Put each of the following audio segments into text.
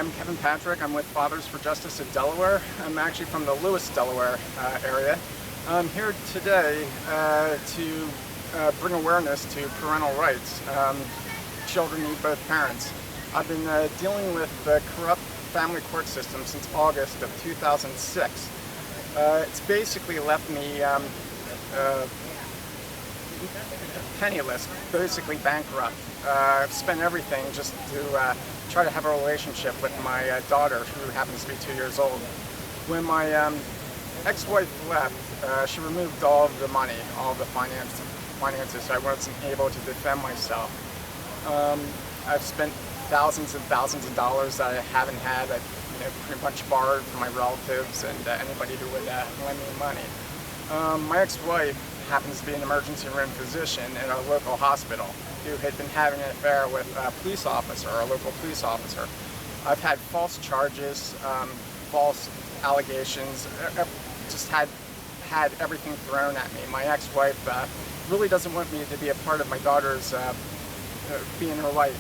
I'm Kevin Patrick. I'm with Fathers for Justice of Delaware. I'm actually from the Lewis, Delaware area. I'm here today to bring awareness to parental rights. Children need both parents. I've been dealing with the corrupt family court system since August of 2006. It's basically left me penniless, basically bankrupt. I've spent everything just to try to have a relationship with my daughter, who happens to be 2 years old. When my ex-wife left, she removed all of the money, all of the finances, so I wasn't able to defend myself. I've spent thousands and thousands of dollars that I haven't had. I've pretty much borrowed from my relatives and anybody who would lend me money. My ex-wife happens to be an emergency room physician at our local hospital, who had been having an affair with a police officer, a local police officer. I've had false charges, false allegations, just had everything thrown at me. My ex-wife really doesn't want me to be a part of my daughter's being her life,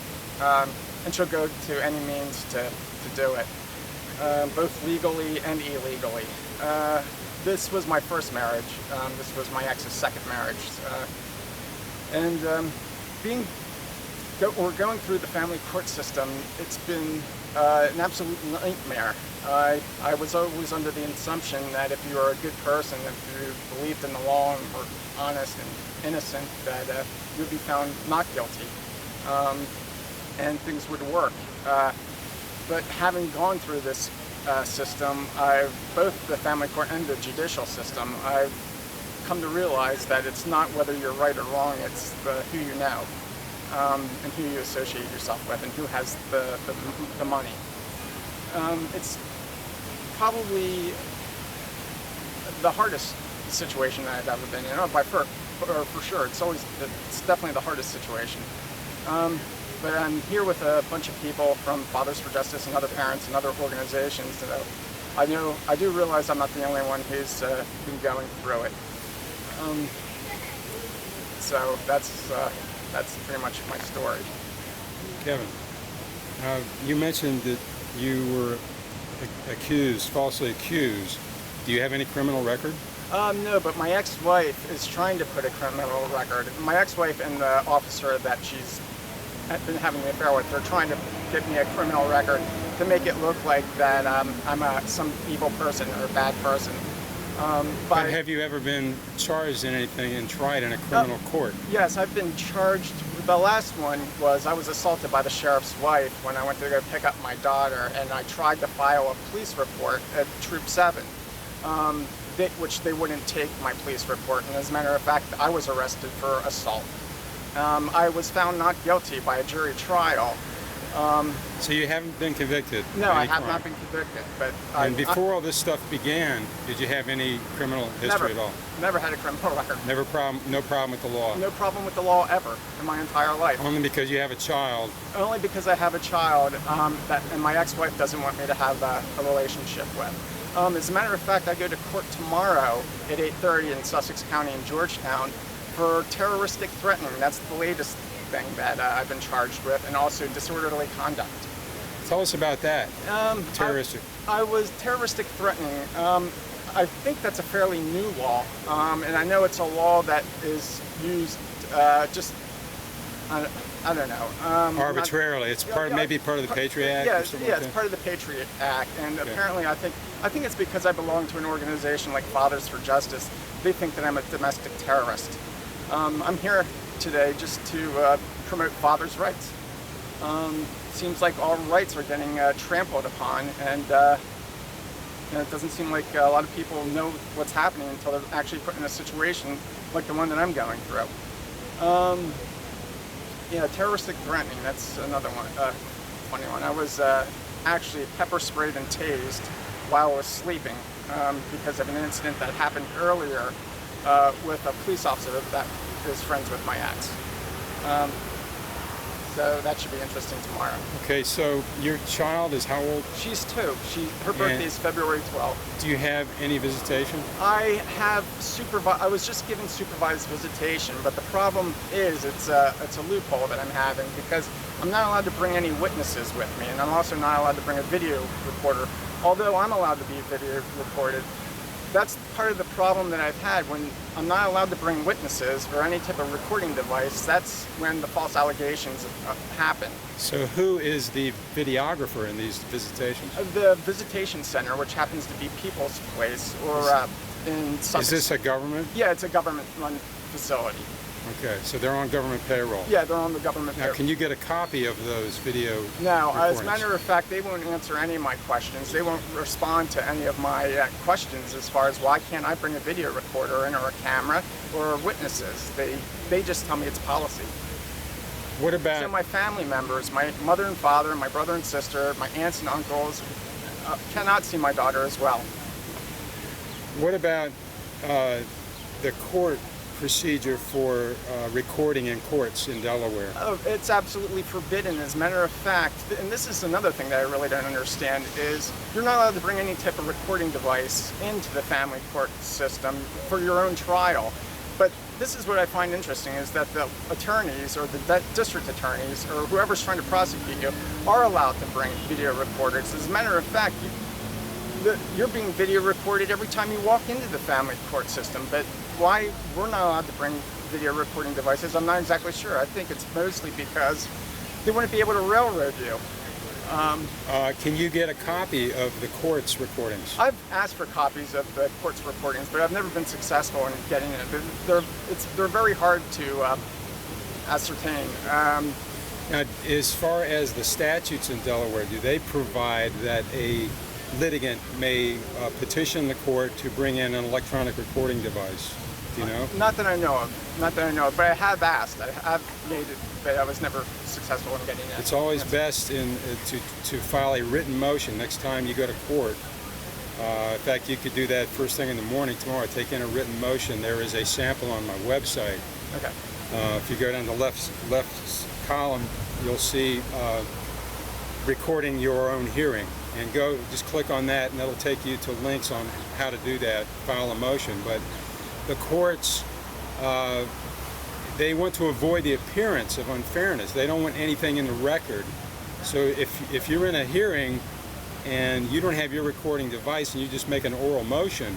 and she'll go to any means to do it, both legally and illegally. This was my first marriage. This was my ex's second marriage. We're going through the family court system. It's been an absolute nightmare. I was always under the assumption that if you were a good person, if you believed in the law and were honest and innocent, that you would be found not guilty, and things would work. But having gone through this system, both the family court and the judicial system, I've come to realize that it's not whether you're right or wrong, it's who you know, and who you associate yourself with, and who has the money. It's probably the hardest situation that I've ever been in. For sure, it's definitely the hardest situation. But I'm here with a bunch of people from Fathers for Justice and other parents and other organizations. So I do realize I'm not the only one who's been going through it. So that's pretty much my story. Kevin, you mentioned that you were falsely accused. Do you have any criminal record? No, but my ex-wife is trying to put a criminal record. My ex-wife and the officer that she's been having the affair with, they're trying to get me a criminal record to make it look like that I'm some evil person or a bad person. But have you ever been charged in anything and tried in a criminal court? Yes, I've been charged. The last one was I was assaulted by the sheriff's wife when I went to go pick up my daughter, and I tried to file a police report at Troop 7, which they wouldn't take my police report, and as a matter of fact, I was arrested for assault. I was found not guilty by a jury trial. So you haven't been convicted? No, I have not been convicted. But before all this stuff began, did you have any criminal history at all? Never had a criminal record. No problem with the law? No problem with the law ever in my entire life. Only because you have a child? Only because I have a child and my ex-wife doesn't want me to have a relationship with. As a matter of fact, I go to court tomorrow at 8:30 in Sussex County in Georgetown for terroristic threatening. That's the latest thing that I've been charged with, and also disorderly conduct. Tell us about that. Terroristic. I was terroristic threatening. I think that's a fairly new law, and I know it's a law that is used just, I don't know. Arbitrarily. It's maybe part of the Patriot Act? Yeah, it's part of the Patriot Act, and apparently I think it's because I belong to an organization like Fathers for Justice. They think that I'm a domestic terrorist. I'm here today just to promote fathers' rights. Seems like all rights are getting trampled upon, and it doesn't seem like a lot of people know what's happening until they're actually put in a situation like the one that I'm going through. Terroristic threatening, that's another one, funny one. I was actually pepper sprayed and tased while I was sleeping because of an incident that happened earlier with a police officer that is friends with my ex. So that should be interesting tomorrow. Okay, so your child is how old? She's 2. Her birthday is February 12th. Do you have any visitation? I was just given supervised visitation, but the problem is it's a loophole that I'm having because I'm not allowed to bring any witnesses with me, and I'm also not allowed to bring a video recorder. Although I'm allowed to be video recorded, that's part of the problem that I've had. When I'm not allowed to bring witnesses or any type of recording device, that's when the false allegations happen. So who is the videographer in these visitations? The visitation center, which happens to be People's Place, or in Sussex. Is this a government? Yeah, it's a government-run facility. Okay, so they're on government payroll. Yeah, they're on the government Now, payroll. can you get a copy of those video No, as recordings? a matter of fact, they won't answer any of my questions. They won't respond to any of my questions as far as why can't I bring a video recorder in, or a camera, or witnesses. They just tell me it's policy. What about... So my family members, my mother and father, my brother and sister, my aunts and uncles, cannot see my daughter as well. What about the court procedure for recording in courts in Delaware? Oh, it's absolutely forbidden. As a matter of fact, and this is another thing that I really don't understand, is you're not allowed to bring any type of recording device into the family court system for your own trial. But this is what I find interesting, is that the attorneys, or the district attorneys, or whoever's trying to prosecute you, are allowed to bring video recorders. As a matter of fact, you're being video recorded every time you walk into the family court system. But why we're not allowed to bring video recording devices, I'm not exactly sure. I think it's mostly because they wouldn't be able to railroad you. Can you get a copy of the court's recordings? I've asked for copies of the court's recordings, but I've never been successful in getting it. They're very hard to ascertain. Now, as far as the statutes in Delaware, do they provide that a litigant may petition the court to bring in an electronic recording device? Do you know? Not that I know of. Not that I know of, but I have asked. I have made it, but I was never successful in getting it. It's always best to file a written motion next time you go to court. In fact, you could do that first thing in the morning tomorrow. Take in a written motion. There is a sample on my website. Okay. If you go down the left column, you'll see recording your own hearing. And just click on that, and that'll take you to links on how to do that, file a motion. But the courts, they want to avoid the appearance of unfairness. They don't want anything in the record. So if you're in a hearing and you don't have your recording device and you just make an oral motion,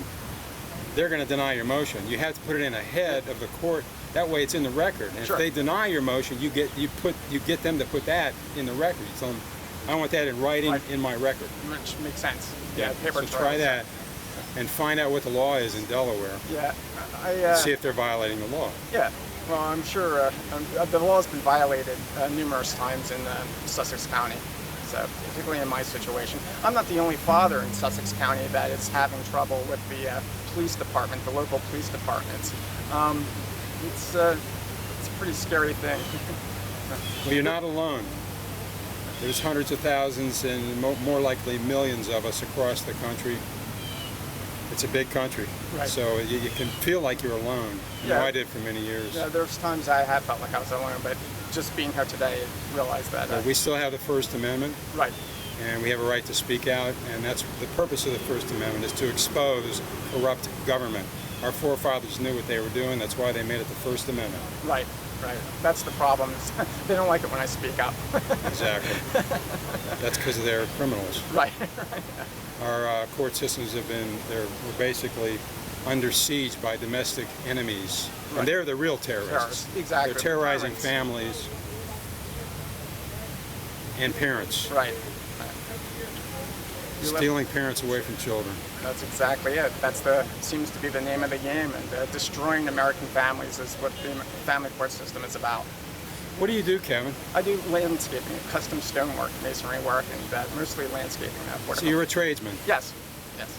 they're going to deny your motion. You have to put it in ahead of the court. That way it's in the record. And Sure. if they deny your motion, you get them to put that in the record. You tell them, I want that in writing in my record. Which makes sense. Yeah, paper so try that and find out what the law is in Delaware. Yeah, See if they're violating the law. yeah. Well, I'm sure the law has been violated numerous times in Sussex County. So, particularly in my situation, I'm not the only father in Sussex County that is having trouble with the police department, the local police departments. It's a pretty scary thing. Well, you're not alone. There's hundreds of thousands and more likely millions of us across the country. It's a big country, Right. so you can feel like you're alone. You know, Yeah. I did for many years. Yeah, there's times I have felt like I was alone, but just being here today, I realized that. But we still have the First Amendment, Right. and we have a right to speak out, and that's the purpose of the First Amendment, is to expose corrupt government. Our forefathers knew what they were doing. That's why they made it the First Amendment. Right. Right. That's the problem. They don't like it when I speak up. Exactly. That's because they're criminals. Right. Our court systems we're basically under siege by domestic enemies. Right. And they're the real terrorists. Terrorists, exactly. They're terrorizing Tyrants. families and parents. Right. Stealing parents away from children. That's exactly it. Seems to be the name of the game, and destroying American families is what the family court system is about. What do you do, Kevin? I do landscaping, custom stonework, masonry work, and mostly landscaping. So you're a tradesman. Yes. Yes.